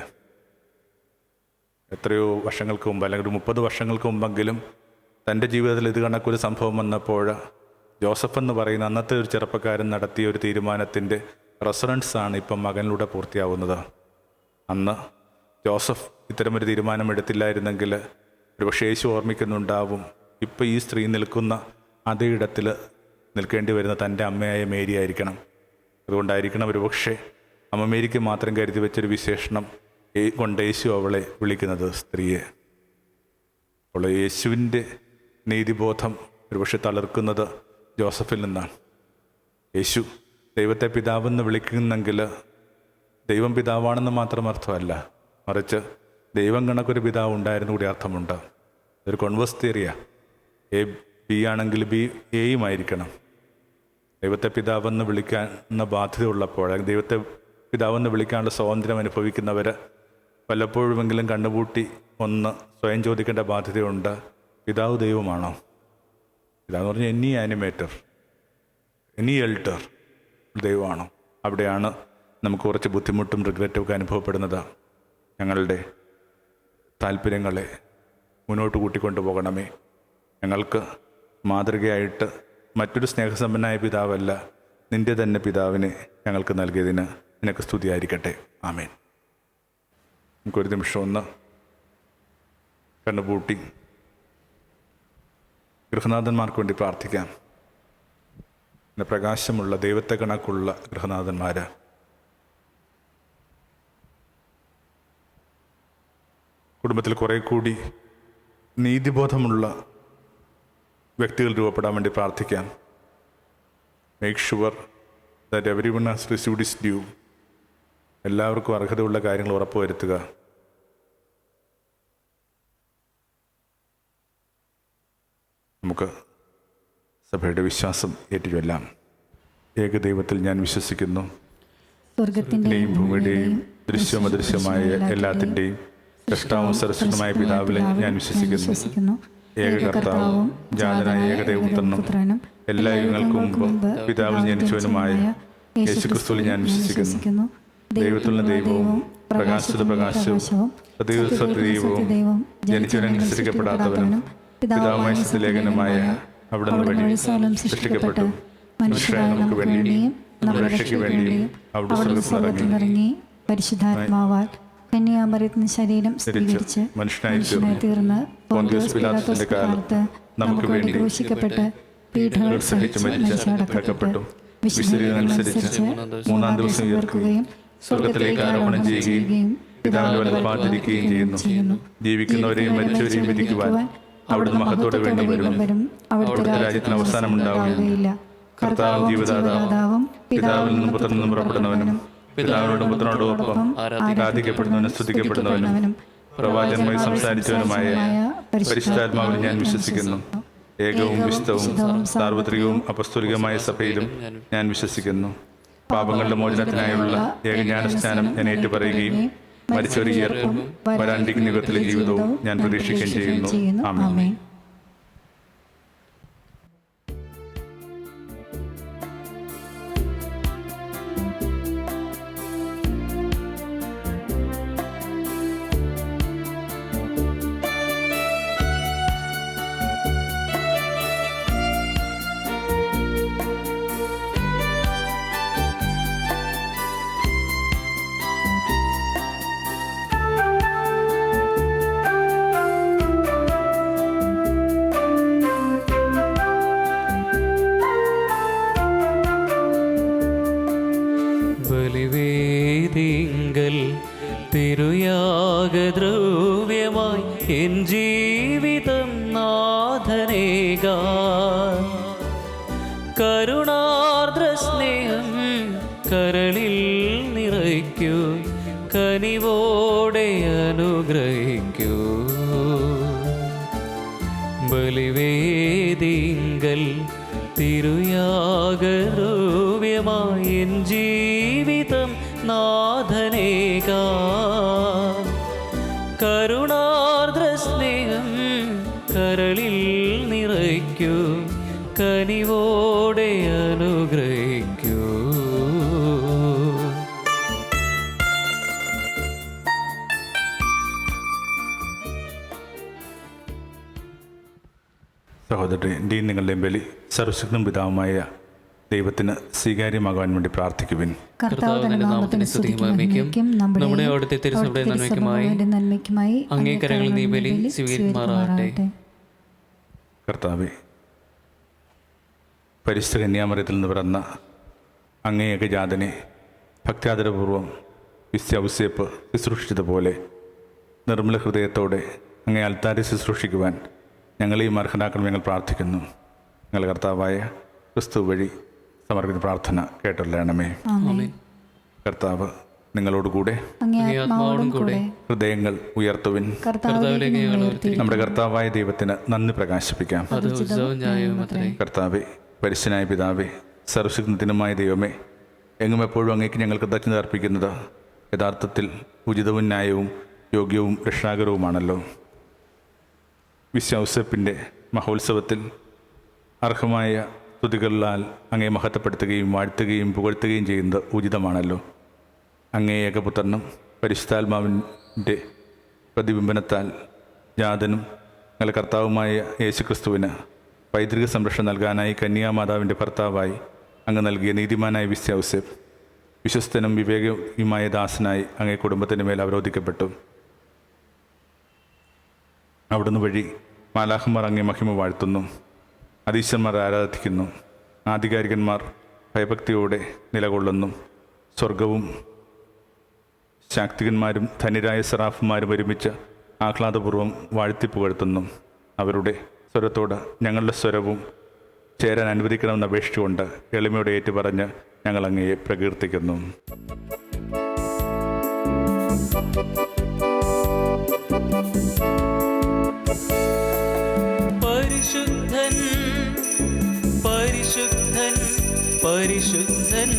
എത്രയോ വർഷങ്ങൾക്ക് മുമ്പ്, അല്ലെങ്കിൽ ഒരു 30 വർഷങ്ങൾക്ക് മുമ്പെങ്കിലും തൻ്റെ ജീവിതത്തിൽ ഇത് കണക്കൊരു സംഭവം വന്നപ്പോൾ ജോസഫ് എന്ന് പറയുന്ന അന്നത്തെ ഒരു ചെറുപ്പക്കാരൻ നടത്തിയ ഒരു തീരുമാനത്തിൻ്റെ റെസൊണൻസാണ് ഇപ്പം മകനിലൂടെ പൂർത്തിയാവുന്നത്. അന്ന് ജോസഫ് ഇത്തരമൊരു തീരുമാനം എടുത്തില്ലായിരുന്നെങ്കിൽ ഒരുപക്ഷെ യേശു ഓർമ്മിക്കുന്നുണ്ടാവും, ഇപ്പം ഈ സ്ത്രീ നിൽക്കുന്ന അതേ ഇടത്തിൽ നിൽക്കേണ്ടി വരുന്ന തൻ്റെ അമ്മയായ മേരി ആയിരിക്കണം. അതുകൊണ്ടായിരിക്കണം ഒരുപക്ഷെ അമ്മ മേരിക്ക് മാത്രം കരുതി വെച്ചൊരു വിശേഷണം കൊണ്ട് യേശു അവളെ വിളിക്കുന്നത് സ്ത്രീയെ. അവൾ യേശുവിൻ്റെ നീതിബോധം ഒരുപക്ഷെ തളർക്കുന്നത് ജോസഫിൽ നിന്നാണ്. യേശു ദൈവത്തെ പിതാവെന്ന് വിളിക്കുന്നെങ്കിൽ ദൈവം പിതാവാണെന്ന് മാത്രം അർത്ഥമല്ല, മറിച്ച് ദൈവം കണക്കൊരു പിതാവ് ഉണ്ടായിരുന്നു കൂടി അർത്ഥമുണ്ട്. ഇതൊരു കോൺവേഴ്സ് തിയറിയാണ്. എ ബി ആണെങ്കിൽ ബി എയും ആയിരിക്കണം. ദൈവത്തെ പിതാവെന്ന് വിളിക്കാനുള്ള ബാധ്യതയുള്ളപ്പോൾ, ദൈവത്തെ പിതാവെന്ന് വിളിക്കാനുള്ള സ്വാതന്ത്ര്യം അനുഭവിക്കുന്നവർ വല്ലപ്പോഴുമെങ്കിലും കണ്ണുപൂട്ടി ഒന്ന് സ്വയം ചോദിക്കേണ്ട ബാധ്യതയുണ്ട്, പിതാവ് ദൈവമാണോ? പിതാവ് എന്ന് പറഞ്ഞാൽ എനി ആനിമേറ്റർ, എനി എൽട്ടർ ദൈവമാണോ? അവിടെയാണ് നമുക്ക് കുറച്ച് ബുദ്ധിമുട്ടും റിഗ്രറ്റും ഒക്കെ അനുഭവപ്പെടുന്നത്. ഞങ്ങളുടെ താല്പര്യങ്ങളെ മുന്നോട്ട് കൂട്ടിക്കൊണ്ടു പോകണമേ. ഞങ്ങൾക്ക് മാതൃകയായിട്ട് മറ്റൊരു സ്നേഹസമ്പന്നനായ പിതാവല്ല, നിൻ്റെ തന്നെ പിതാവിനെ ഞങ്ങൾക്ക് നൽകിയതിന് നിനക്ക് സ്തുതിയായിരിക്കട്ടെ. ആമേൻ. നമുക്കൊരു നിമിഷം ഒന്ന് കണ്ണുപൂട്ടി ഗൃഹനാഥന്മാർക്ക് വേണ്ടി പ്രാർത്ഥിക്കാം. പിന്നെ പ്രകാശമുള്ള ദൈവത്തെ കണക്കുള്ള ഗൃഹനാഥന്മാർ, കുടുംബത്തിൽ കുറേ കൂടി നീതിബോധമുള്ള വ്യക്തികൾ രൂപപ്പെടാൻ വേണ്ടി പ്രാർത്ഥിക്കാം. Make sure that everyone has received his due. എല്ലാവർക്കും അർഹതയുള്ള കാര്യങ്ങൾ ഉറപ്പുവരുത്തുക. നമുക്ക് സഭയുടെ വിശ്വാസം ഏറ്റുചൊല്ലാം. ഏകദൈവത്തിൽ ഞാൻ വിശ്വസിക്കുന്നു, സ്വർഗത്തിൻ്റെയും ഭൂമിയുടെയും ദൃശ്യവും അദൃശ്യമായ എല്ലാത്തിൻ്റെയും സൃഷ്ടാവും സരസ്വതമായ പിതാവിലെ ഞാൻ വിശ്വസിക്കുന്നു. ഏക കർത്താവും ജാതനായ ഏകദൈവപുത്രനും എല്ലാ യുഗങ്ങൾക്കും മുമ്പ് പിതാവിൽ ജനിച്ചവനുമായ യേശുക്രിസ്തുവിൽ ഞാൻ വിശ്വസിക്കുന്നു. ദൈവത്തിലുള്ള ദൈവവും പ്രകാശിത പ്രകാശവും സത്യദൈവവും ജനിച്ചവനനുസരിക്കപ്പെടാത്തവനും പിതാവുമായ സത്യലേഖനമായ അവിടുന്ന് വഴി സൃഷ്ടിക്കപ്പെട്ടു മനുഷ്യരായ നമുക്ക് വേണ്ടിയും നമ്മുടെ രക്ഷയ്ക്ക് വേണ്ടിയും അവിടെ സ്വർഗ്ഗത്തിലിറങ്ങി പരിശുദ്ധാത്മാവാൽ കന്യാമറിയത്തിന് ശരീരം സ്വീകരിച്ച് മനുഷ്യനായി തീർന്ന് പോന്തിയോസ് പിലാത്തോസിന്റെ കാലത്ത് നമുക്ക് വേണ്ടി ക്രൂശിക്കപ്പെട്ട് പീഡകൾ സഹിച്ച് മരിച്ചടക്കപ്പെട്ടു. വിശുദ്ധീകരണമനുസരിച്ച് 3-ാം ദിവസം ഉയർക്കുകയും സ്വർഗത്തിലേക്ക് ആരോഹണം ചെയ്യുകയും പിതാവിന്റെ വലത്തുഭാഗത്തിരിക്കുകയും ചെയ്യുന്നു. ജീവിക്കുന്നവരെയും മരിച്ചവരെയും വിധിക്കുവാൻ അവിടുന്ന് മഹത്തോടെ വീണ്ടും വരും. അവിടുത്തെ രാജ്യത്തിന് അവസാനം ഉണ്ടാവുകയില്ല. കർത്താവും ജീവദാതാവും പിതാവിൽ നിന്നും പുത്രനിൽ നിന്നും പുറപ്പെടുന്നവനും പിതാവിനോടും പുത്രനോടും ഒപ്പം ആരാധിക്കപ്പെടുന്നവനും സ്തുതിക്കപ്പെടുന്നവനും പ്രവാചകമായി സംസാരിച്ചവനുമായ പരിശുദ്ധാത്മാവിൽ ഞാൻ വിശ്വസിക്കുന്നു. ഏകവും വിശുദ്ധവും സാർവത്രികവും അപ്പസ്തോലികമായ സഭയിലും ഞാൻ വിശ്വസിക്കുന്നു. പാപങ്ങളുടെ മോചനത്തിനായുള്ള ഏകജ്ഞാനസ്നാനം ഞാൻ ഏറ്റുപറയുകയും മരിച്ചവരെ ഉയർപ്പും വരാനിരിക്കുന്ന യുഗത്തിലെ ജീവിതവും ഞാൻ പ്രതീക്ഷിക്കുകയും ചെയ്യുന്നു. ആമേൻ. ബലിവേദിങ്കൽ തിരുയാഗദ്രവ്യമായി എൻ ജീവിതം നാഥനേകാൻ കരുണാർദ്ര സ്നേഹം കരളിൽ നിറയ്ക്കൂ, കനിവോടെ അനുഗ്രഹിക്കൂ. ബലിവേദിങ്കൽ തിരുയാഗദ്രവ്യമായി എൻ ജീവിതം നാഥനേകാൻ കരുണാർദ്ര സ്നേഹം കരളിൽ നിറയ്ക്കൂ, കനിവോടെ അനുഗ്രഹിക്കൂ. സഹോദരൻ്റെയും നിങ്ങളുടെയും ബലി സർവശക്തനും പിതാവുമായ ദൈവത്തിന് സ്വീകാര്യമാകാൻ വേണ്ടി പ്രാർത്ഥിക്കുവിൻ. കർത്താവിന്റെ നാമത്തിന് സ്തുതിയും മഹിമയ്ക്കും നമ്മുടെ അവിടുത്തെ തിരുസഭയുടെ നന്മയ്ക്കുമായി അങ്ങേക്കരങ്ങളിൽ നീ ബലി സ്വീകരിക്കുമാറാകട്ടെ. കർത്താവേ, പരിശുദ്ധ കന്യാമറിയത്തിൽ നിന്ന് പിറന്ന അങ്ങേ ഏകജാതനെ ഭക്ത്യാദരപൂർവ്വം ഔസേപ്പ് ശുശ്രൂഷിച്ചതുപോലെ നിർമ്മല ഹൃദയത്തോടെ അങ്ങേ അൽത്താരെ ശുശ്രൂഷിക്കുവാൻ ഞങ്ങളെയും അർഹനാക്കണം ഞങ്ങൾ പ്രാർത്ഥിക്കുന്നു. ഞങ്ങൾ കർത്താവായ ക്രിസ്തു വഴി സമർപ്പിത പ്രാർത്ഥന കേട്ടറിയണമേ. കർത്താവ് നിങ്ങളോടുകൂടെ, ഹൃദയങ്ങൾ ഉയർത്തുവിൻ. നമ്മുടെ കർത്താവായ ദൈവത്തിന് നന്ദി പ്രകാശിപ്പിക്കാം. കർത്താവെ, പരിശുദ്ധനായ പിതാവേ, സർവശക്തനുമായ ദൈവമേ, എങ്ങും എപ്പോഴും അങ്ങേക്ക് ഞങ്ങൾ കൃതജ്ഞത അർപ്പിക്കുന്നത് യഥാർത്ഥത്തിൽ ഉചിതവും ന്യായവും യോഗ്യവും രക്ഷാകരവുമാണല്ലോ. ഔസേപ്പിൻ്റെ മഹോത്സവത്തിൽ അർഹമായ സ്തുതികളാൽ അങ്ങേ മഹത്വപ്പെടുത്തുകയും വാഴ്ത്തുകയും പുകഴ്ത്തുകയും ചെയ്യുന്നത് ഉചിതമാണല്ലോ. അങ്ങേ ഏകപുത്രനും പരിശുദ്ധാത്മാവിൻ്റെ പ്രതിബിംബനത്താൽ ജാതനും ഞങ്ങളുടെ കർത്താവുമായ യേശുക്രിസ്തുവിന് പൈതൃക സംരക്ഷണം നൽകാനായി കന്യാമാതാവിൻ്റെ ഭർത്താവായി അങ്ങ് നൽകിയ നീതിമാനായ ഔസേപ്പ് വിശ്വസ്തനും വിവേകവുമായ ദാസനായി അങ്ങേ കുടുംബത്തിന് മേൽ അവരോധിക്കപ്പെട്ടു. അവിടുന്ന് വഴി മാലാഖന്മാർ അങ്ങേ മഹിമ വാഴ്ത്തുന്നു, അധീശന്മാർ ആരാധിക്കുന്നു, ആധികാരികന്മാർ ഭയഭക്തിയോടെ നിലകൊള്ളുന്നു. സ്വർഗവും ശാക്തികന്മാരും ധന്യരായ സറാഫുമാരും ഒരുമിച്ച് ആഹ്ലാദപൂർവ്വം വാഴ്ത്തിപ്പുകഴ്ത്തുന്നു. അവരുടെ സ്വരത്തോട് ഞങ്ങളുടെ സ്വരവും ചേരാൻ അനുവദിക്കണമെന്ന് അപേക്ഷിച്ചുകൊണ്ട് എളിമയോടെ ഏറ്റുപറഞ്ഞ് ഞങ്ങൾ അങ്ങയെ പ്രകീർത്തിക്കുന്നു. പരിശുദ്ധൻ പരിശുദ്ധൻ പരിശുദ്ധൻ,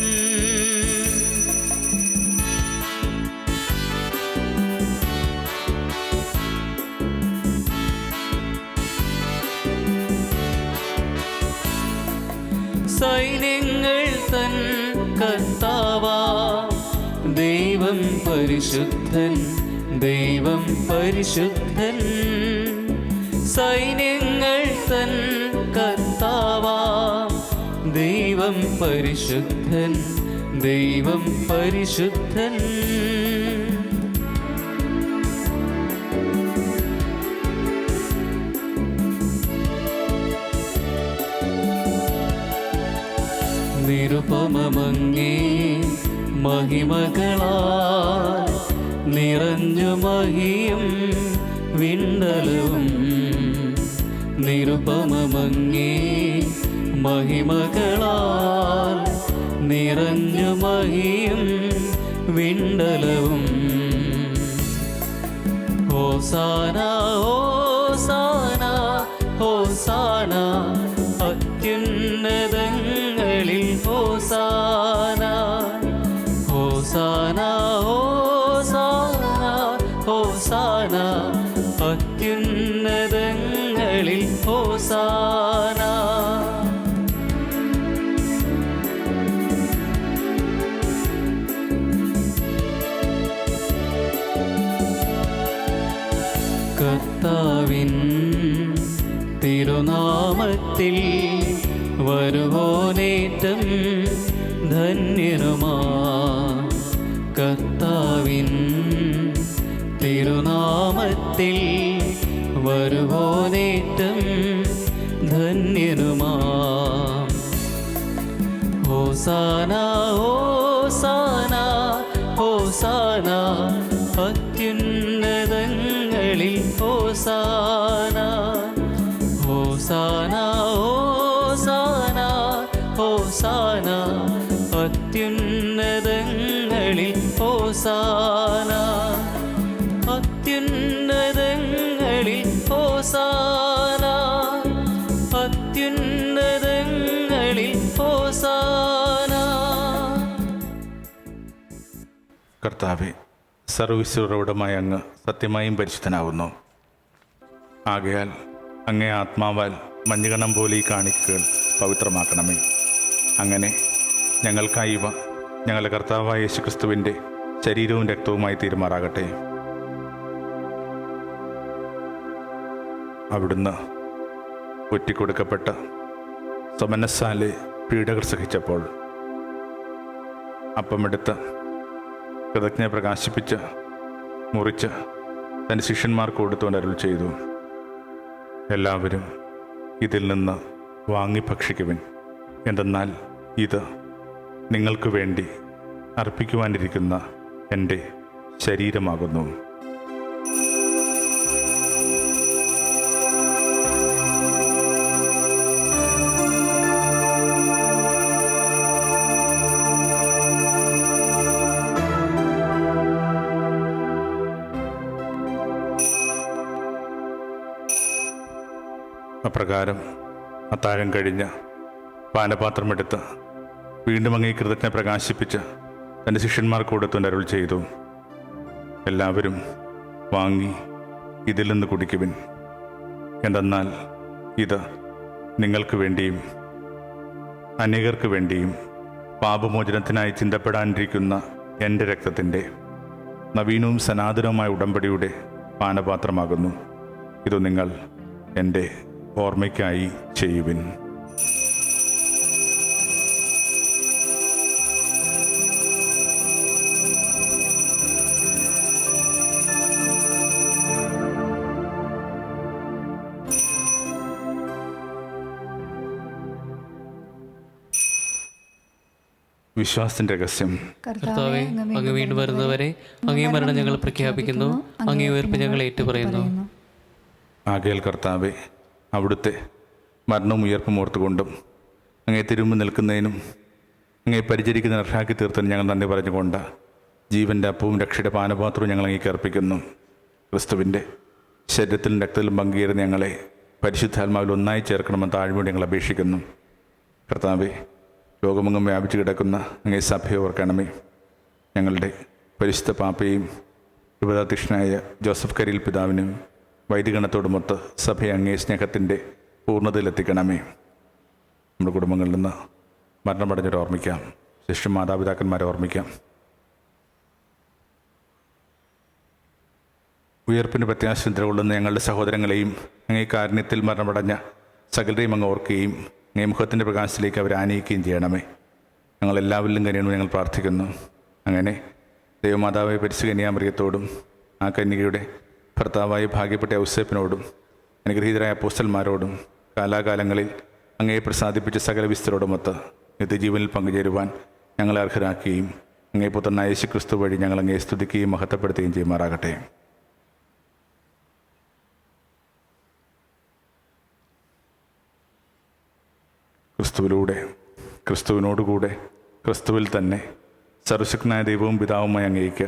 സൈന്യങ്ങൾ തൻ കർത്താവാ ദൈവം പരിശുദ്ധൻ, ദൈവം പരിശുദ്ധൻ. സൈന്യങ്ങൾ തൻ കർത്താവാ ദൈവം പരിശുദ്ധൻ, ദൈവം പരിശുദ്ധൻ. നിരുപമങ്ങേ മഹിമകളാൽ നിറഞ്ഞു മഹിയും വിണ്ടലവും നിരുപമങ്ങേ മഹിമകളാൽ നിറഞ്ഞു മഹിയും വിണ്ടലവും. ഹോസാന ഹോസാന ഹോസാന അത്യുന്നതങ്ങളിൽ ഹോസാന. ഹോസാന ഹോസാന ഹോസാന അത്യുന്നതങ്ങളിൽ ഹോസാന. കർത്താവിൻ തിരുനാമത്തിൽ വരുവോനേറ്റം ധന്യനുമാ. കർത്താവിൻ തിരുനാമത്തിൽ വരുവോനേറ്റം ധന്യനുമാ. ഹോസാന ഹോസാന ഹോസാന അത്യുന്നതങ്ങളിൽ ഹോസാന. ഹോസാന ഹോസാന ഹോസാന അത്യുന്നതങ്ങളിൽ ഹോസാന. അത്യുന്നതങ്ങളിൽ ഹോസാന. അത്യുന്നതങ്ങളിൽ ഹോസാന. കർത്താവെ, സർവ്വവിശ്വരവുടമായ അങ്ങ് സത്യമായും പരിശുദ്ധനാവുന്നു. ആകയാൽ അങ്ങേ ആത്മാവാൽ മഞ്ഞുകണം പോലെ ഈ കാണിക്കകൾ പവിത്രമാക്കണമേ. അങ്ങനെ ഞങ്ങൾക്കായി ഇവ ഞങ്ങളുടെ കർത്താവായ യേശുക്രിസ്തുവിൻ്റെ ശരീരവും രക്തവുമായി തീരുമാറാകട്ടെ. അവിടുന്ന് ഒറ്റിക്കൊടുക്കപ്പെട്ട സ്വമനസ്സാലെ പീഡകൾ സഹിച്ചപ്പോൾ അപ്പമെടുത്ത് കൃതജ്ഞ പ്രകാശിപ്പിച്ച് മുറിച്ച് തൻ്റെ ശിഷ്യന്മാർക്ക് കൊടുത്തുകൊണ്ട് അരുൾ ചെയ്തു, എല്ലാവരും ഇതിൽ നിന്ന് വാങ്ങി ഭക്ഷിക്കുവിൻ. എന്തെന്നാൽ ഇത് നിങ്ങൾക്ക് വേണ്ടി അർപ്പിക്കുവാനിരിക്കുന്ന എൻ്റെ ശരീരമാകുന്നു. അപ്രകാരം അത്താഴം കഴിഞ്ഞ് പാനപാത്രമെടുത്ത് വീണ്ടും അങ്ങേ കൃതജ്ഞ പ്രകാശിപ്പിച്ച് തൻ്റെ ശിഷ്യന്മാർക്ക് കൊടുത്തുകൊണ്ട് അരുൾ ചെയ്തു, എല്ലാവരും വാങ്ങി ഇതിൽ നിന്ന് കുടിക്കുവിൻ. എന്തെന്നാൽ ഇത് നിങ്ങൾക്ക് വേണ്ടിയും അനേകർക്ക് വേണ്ടിയും പാപമോചനത്തിനായി ചിന്തപ്പെടാനിരിക്കുന്ന എൻ്റെ രക്തത്തിൻ്റെ നവീനവും സനാതനവുമായ ഉടമ്പടിയുടെ പാനപാത്രമാകുന്നു. ഇത് നിങ്ങൾ എൻ്റെ ഓർമ്മയ്ക്കായി ചെയ്യുവിൻ. വിശ്വാസത്തിന്റെ രഹസ്യം. കർത്താവേ, അങ്ങ് വീണ്ടും വരുന്നവരെ അങ്ങേ മരണം ഞങ്ങൾ പ്രഖ്യാപിക്കുന്നു, അങ്ങേ ഉയർപ്പ് ഞങ്ങൾ ഏറ്റുപറയുന്നു. ആകയാൽ കർത്താവെ, അവിടുത്തെ മരണവും ഉയർപ്പും ഓർത്തുകൊണ്ടും അങ്ങേ തിരുമ്പ് നിൽക്കുന്നതിനും അങ്ങേ പരിചരിക്കുന്ന അർഹാക്കി തീർത്തതിന് ഞങ്ങൾ നന്ദി പറഞ്ഞുകൊണ്ട് ജീവൻ്റെ അപ്പവും രക്ഷയുടെ പാനപാത്രവും ഞങ്ങൾ അങ്ങേക്ക് അർപ്പിക്കുന്നു. ക്രിസ്തുവിൻ്റെ ശരീരത്തിലും രക്തത്തിലും പങ്കുചേരുന്ന ഞങ്ങളെ പരിശുദ്ധാത്മാവിൽ ഒന്നായി ചേർക്കണമെന്ന് താഴ്മയോടെ ഞങ്ങൾ അപേക്ഷിക്കുന്നു. കർത്താവെ, ലോകമെങ്ങും വ്യാപിച്ചു കിടക്കുന്ന അങ്ങേ സഭയെ ഓർക്കണമേ. ഞങ്ങളുടെ പരിശുദ്ധ പാപ്പയും രൂപതാധ്യക്ഷനായ ജോസഫ് കരിയിൽ പിതാവിനും വൈദികണത്തോടുമൊത്ത് സഭയെ അങ്ങേ സ്നേഹത്തിൻ്റെ പൂർണ്ണതയിലെത്തിക്കണമേ. നമ്മുടെ കുടുംബങ്ങളിൽ നിന്ന് മരണമടഞ്ഞവരെ ഓർമ്മിക്കാം, ശിഷ്യ മാതാപിതാക്കന്മാരെ ഓർമ്മിക്കാം. ഉയർപ്പിന് പ്രത്യാശ നിലകൊള്ളുന്ന ഞങ്ങളുടെ സഹോദരങ്ങളെയും അങ്ങേ കാരുണ്യത്തിൽ മരണമടഞ്ഞ സകലരെയും അങ്ങ് ഓർക്കുകയും അങ്ങേ മുഖത്തിൻ്റെ പ്രകാശത്തിലേക്ക് അവരെ ആനയിക്കുകയും ചെയ്യണമേ. ഞങ്ങളെല്ലാവരിലും കനിയണമെന്ന് ഞങ്ങൾ പ്രാർത്ഥിക്കുന്നു. അങ്ങനെ ദൈവമാതാവായ പരിശുദ്ധ കന്യാമറിയത്തോടും ആ കന്യകയുടെ ഭർത്താവായ ഭാഗ്യപ്പെട്ട ഔസേപ്പിനോടും അനുഗ്രഹീതരായ അപ്പോസ്തലന്മാരോടും കാലാകാലങ്ങളിൽ അങ്ങയെ പ്രസാദിപ്പിച്ച സകല വിസ്തരോടുമൊത്ത് നിത്യജീവനിൽ പങ്കുചേരുവാൻ ഞങ്ങളെ അർഹരാക്കുകയും അങ്ങേ പുത്രനായ യേശുക്രിസ്തു വഴി ഞങ്ങൾ അങ്ങയെ സ്തുതിക്കുകയും മഹത്വപ്പെടുത്തുകയും ചെയ്യുമാറാകട്ടെ. ക്രിസ്തുവിലൂടെ, ക്രിസ്തുവിനോടുകൂടെ, ക്രിസ്തുവിൽ തന്നെ സർവശക്തനായ ദൈവവും പിതാവുമായി അങ്ങേക്ക്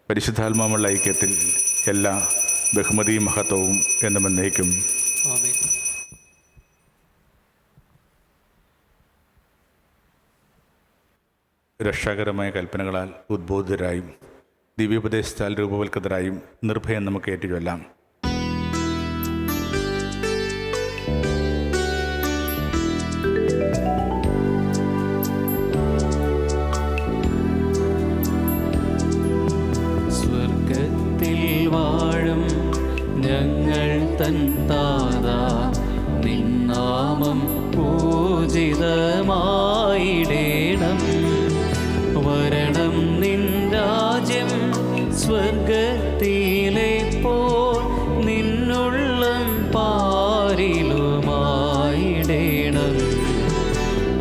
പരിശുദ്ധാത്മാവുള്ള ഐക്യത്തിൽ എല്ലാ ബഹുമതിയും മഹത്വവും എന്നും എന്നേക്കും. ആമേൻ. രക്ഷാകരമായ കൽപ്പനകളാൽ ഉദ്ബോധിതരായും ദിവ്യോപദേശത്താൽ രൂപവൽക്കൃതരായും നിർഭയം നമുക്ക് ഏറ്റുചൊല്ലാം. സ്വർഗത്തിൽ വാഴും ഞങ്ങൾ തൻ താതാ, നിന്നാമം പൂജിതമായിടേണം. വരണം നിൻ രാജ്യം, സ്വർഗത്തിലെ പോൽ നിന്നുള്ളം പാരിലുമായിടേണം.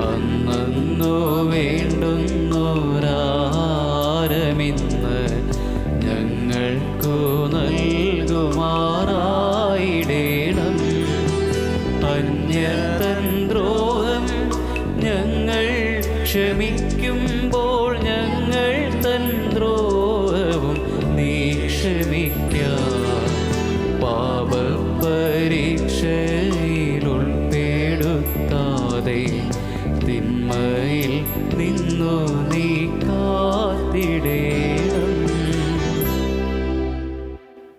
അന്നു വേണ്ടുന്നോരാരമിന്ന് ഞങ്ങൾക്കു നൽകുമാറായിടേണം. അന്യതൻ ദ്രോഹം ഞങ്ങൾ ക്ഷമിക്കുമ്പോൾ ഞങ്ങൾ തൻ ദ്രോഹവും നീ ക്ഷമിക്ക. പാപപരീക്ഷയിലുൾപ്പെടുത്താതെ തിന്മയിൽ നിന്നു നീ കാത്തിടേണം.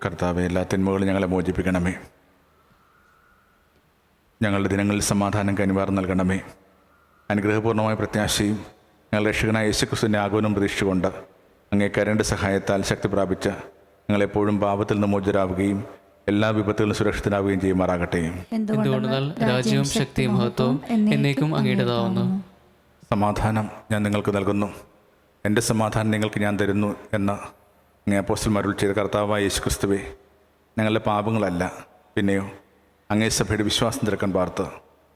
കർത്താവെ, എല്ലാ തിന്മകളും ഞങ്ങളെ മോചിപ്പിക്കണമേ. ഞങ്ങളുടെ ദിനങ്ങളിൽ സമാധാനം കനിവാർ നൽകണമേ. അനുഗ്രഹപൂർണ്ണമായ പ്രത്യാശയും ഞങ്ങളുടെ രക്ഷകനായ യേശുക്രിസ്തുവിൻ്റെ ആഗമനം പ്രതീക്ഷിച്ചുകൊണ്ട് അങ്ങേ കരണ്ട് സഹായത്താൽ ശക്തി പ്രാപിച്ച ഞങ്ങളെപ്പോഴും പാപത്തിൽ നിന്ന് മോചിതരാവുകയും എല്ലാ വിപത്തുകളും സുരക്ഷിതരാവുകയും ചെയ്യുമാറാകട്ടെ. എന്തുകൊണ്ടെന്നാൽ രാജ്യവും ശക്തിയും മഹത്വവും എന്നേക്കും അങ്ങയുടേതാവുന്നു. സമാധാനം ഞാൻ നിങ്ങൾക്ക് നൽകുന്നു, എൻ്റെ സമാധാനം നിങ്ങൾക്ക് ഞാൻ തരുന്നു എന്ന് അങ്ങേ അപ്പോസ്തലന്മാർ അരുളി ചെയ്ത കർത്താവായ യേശുക്രിസ്തുവേ, ഞങ്ങളുടെ പാപങ്ങളല്ല പിന്നെയോ അങ്ങേ സഭയുടെ വിശ്വാസം തിരക്കാൻ പാർത്ത്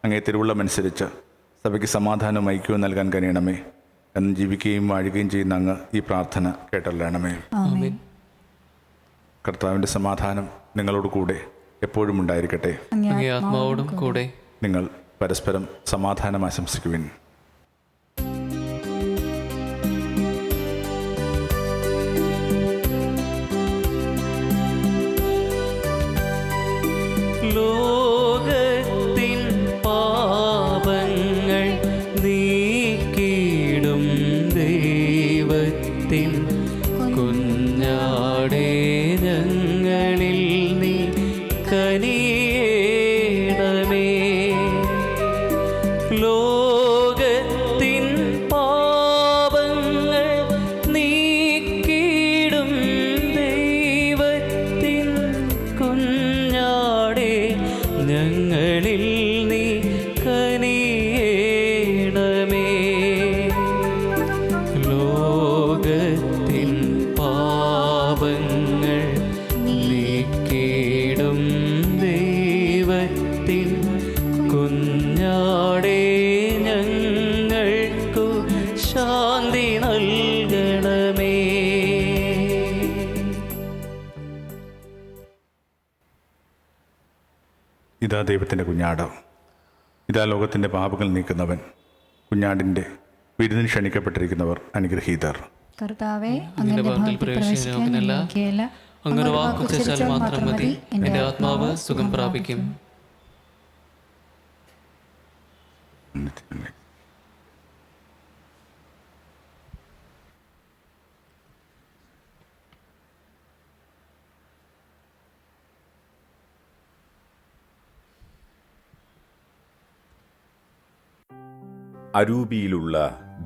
അങ്ങേ തിരുവുള്ളമനുസരിച്ച് സഭയ്ക്ക് സമാധാനവും ഐക്യവും നൽകാൻ കഴിയണമേ. എന്ന് ജീവിക്കുകയും വാഴുകയും ചെയ്യുന്ന അങ്ങ് ഈ പ്രാർത്ഥന കേട്ടല്ലണമേ. ആമേൻ. കർത്താവിൻ്റെ സമാധാനം നിങ്ങളോട് കൂടെ എപ്പോഴും ഉണ്ടായിരിക്കട്ടെ. അങ്ങേ ആത്മാവോടും കൂടെ. നിങ്ങൾ പരസ്പരം സമാധാനം ആശംസിക്കുവിൻ. ലോകത്തിൻ പാപങ്ങൾ നീക്കിടും ദൈവത്തിൻ കുഞ്ഞാടേ, ഞങ്ങളിൽ നീ കനിയേണമേ. ലോകത്തിൻ പാപങ്ങൾ നീക്കിടും ദൈവത്തിൻ കുഞ്ഞാടേ, ഞങ്ങളിൽ നീ കനിയേണമേ. ലോകത്തിൻ പാപങ്ങൾ നീക്കിടും ദൈവത്തിൻ കുഞ്ഞാടേ, ഞങ്ങൾക്കു ശാന്തി നൽകണമേ. ഇതാ ദൈവത്തിൻ്റെ കുഞ്ഞാട്, ഇതാ ലോകത്തിൻ്റെ പാപങ്ങൾ നീക്കുന്നവൻ. കുഞ്ഞാടിൻ്റെ വിരുന്നിന് ക്ഷണിക്കപ്പെട്ടിരിക്കുന്നവർ അനുഗ്രഹീതർ. കർത്താവേ, അങ്ങയുടെ വാക്കിൽ പ്രവേശിക്കാനല്ല, അങ്ങൊരു വാക്കുച്ചാൽ മാത്രം മതി, എൻ്റെ ആത്മാവ് സുഖം പ്രാപിക്കും. അരൂപിയിലുള്ള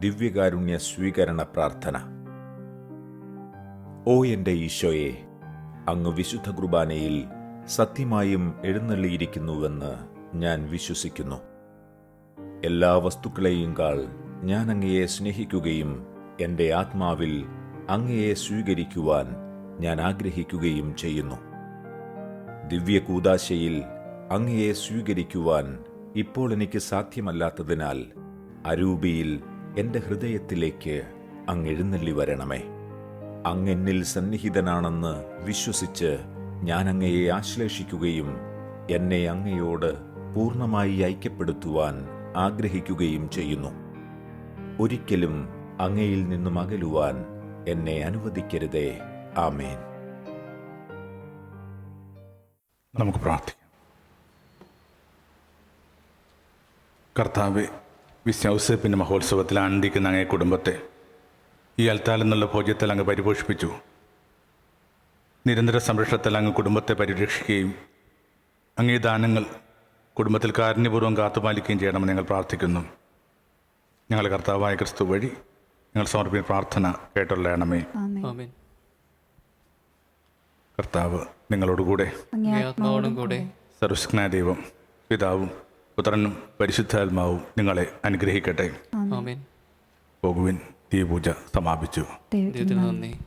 ദിവ്യകാരുണ്യ സ്വീകരണ പ്രാർത്ഥന. ഓ എൻ്റെ ഈശോയെ, അങ്ങ് വിശുദ്ധ കുർബാനയിൽ സത്യമായും എഴുന്നള്ളിയിരിക്കുന്നുവെന്ന് ഞാൻ വിശ്വസിക്കുന്നു. എല്ലാ വസ്തുക്കളെയുംകാൾ ഞാൻ അങ്ങയെ സ്നേഹിക്കുകയും എൻ്റെ ആത്മാവിൽ അങ്ങയെ സ്വീകരിക്കുവാൻ ഞാൻ ആഗ്രഹിക്കുകയും ചെയ്യുന്നു. ദിവ്യകൂദാശയിൽ അങ്ങയെ സ്വീകരിക്കുവാൻ ഇപ്പോൾ എനിക്ക് സാധ്യമല്ലാത്തതിനാൽ അരൂപിയിൽ എൻ്റെ ഹൃദയത്തിലേക്ക് അങ്ങ് എഴുന്നള്ളി വരണമേ. അങ്ങെന്നിൽ സന്നിഹിതനാണെന്ന് വിശ്വസിച്ച് ഞാൻ അങ്ങയെ ആശ്ലേഷിക്കുകയും എന്നെ അങ്ങയോട് പൂർണ്ണമായി ഐക്യപ്പെടുത്തുവാൻ ആഗ്രഹിക്കുകയും ചെയ്യുന്നു. ഒരിക്കലും അങ്ങയിൽ നിന്നും അകലുവാൻ എന്നെ അനുവദിക്കരുതേ. ആമേൻ. നമുക്ക് പ്രാർത്ഥിക്കാം. കർത്താവെ, വിശ്വസേപ്പിൻ്റെ മഹോത്സവത്തിൽ ആനന്ദിക്കുന്ന അങ്ങേ കുടുംബത്തെ ഈ അൽത്താൽ എന്നുള്ള ഭോജ്യത്തിൽ അങ്ങ് പരിപോഷിപ്പിച്ചു. നിരന്തര സംരക്ഷണത്തിൽ അങ്ങ് കുടുംബത്തെ പരിരക്ഷിക്കുകയും അങ്ങേ ദാനങ്ങൾ കുടുംബത്തിൽ കാരുണ്യപൂർവ്വം കാത്തുപാലിക്കുകയും ചെയ്യണമെന്ന് ഞങ്ങൾ പ്രാർത്ഥിക്കുന്നു. ഞങ്ങളുടെ കർത്താവായ ക്രിസ്തു വഴി ഞങ്ങൾ സമർപ്പിക്കുന്ന പ്രാർത്ഥന കേട്ടുള്ളണമേ. ആമേൻ. കർത്താവ് നിങ്ങളോടുകൂടെ. അങ്ങേ ആത്മാവോടും കൂടെ. സർവശക്തനായ ദൈവം പിതാവും പുത്രനും പരിശുദ്ധാത്മാവും നിങ്ങളെ അനുഗ്രഹിക്കട്ടെ. ആമേൻ. പോകുവിൻ. തീപൂജ സമാപിച്ചു. ദൈവത്തിന് നന്ദി.